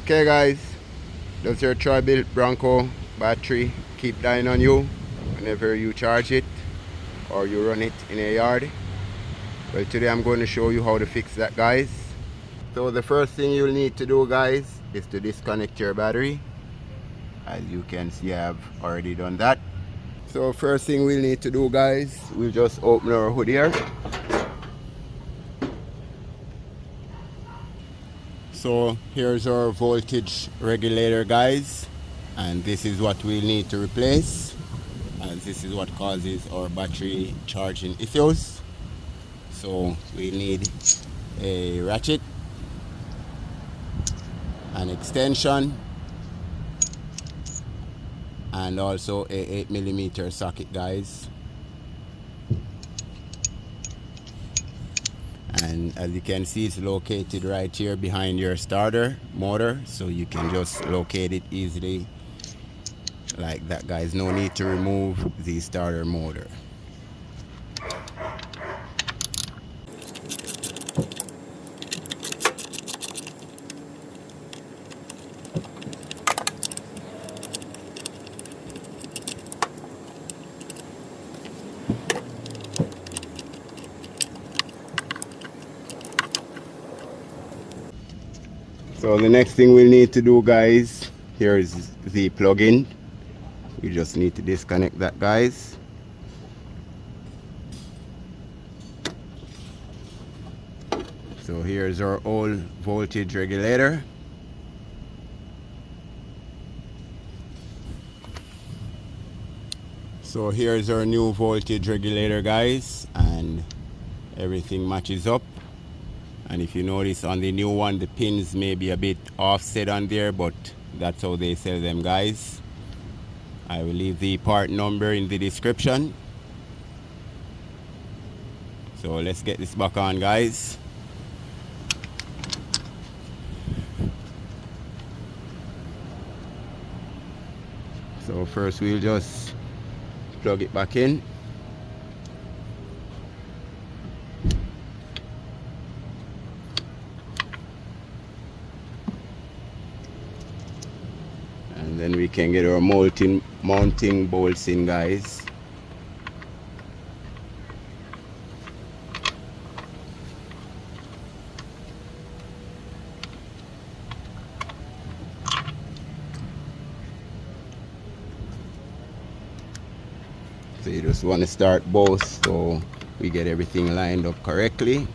Okay guys, does your Troy Bilt Bronco battery keep dying on you whenever you charge it or you run it in a yard? Well, today I'm going to show you how to fix that, guys. So the first thing you'll need to do, guys, is to disconnect your battery. As you can see, I've already done that. So first thing we'll need to do, guys, we'll just open our hood here. So here's our voltage regulator, guys, and this is what we'll need to replace, as this is what causes our battery charging issues. So we need a ratchet, an extension, and also a 8mm socket, guys. And as you can see, it's located right here behind your starter motor, so you can just locate it easily like that, guys. No need to remove the starter motor. So the next thing we'll need to do, guys, here is the plug-in. We just need to disconnect that, guys. So here's our old voltage regulator. So here's our new voltage regulator, guys, and everything matches up. And if you notice on the new one, the pins may be a bit offset on there, but that's how they sell them, guys. I will leave the part number in the description. So let's get this back on, guys. So first we'll just plug it back in. And then we can get our mounting bolts in, guys. So you just want to start both so we get everything lined up correctly.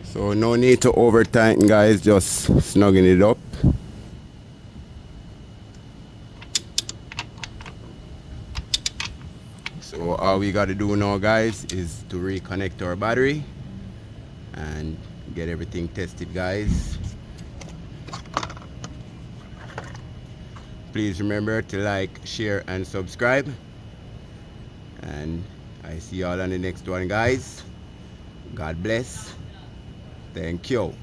So no need to over tighten, guys, just snugging it up. So all we got to do now, guys, is to reconnect our battery and get everything tested, guys. Please remember to like, share, and subscribe. And I see y'all on the next one, guys. God bless. Thank you.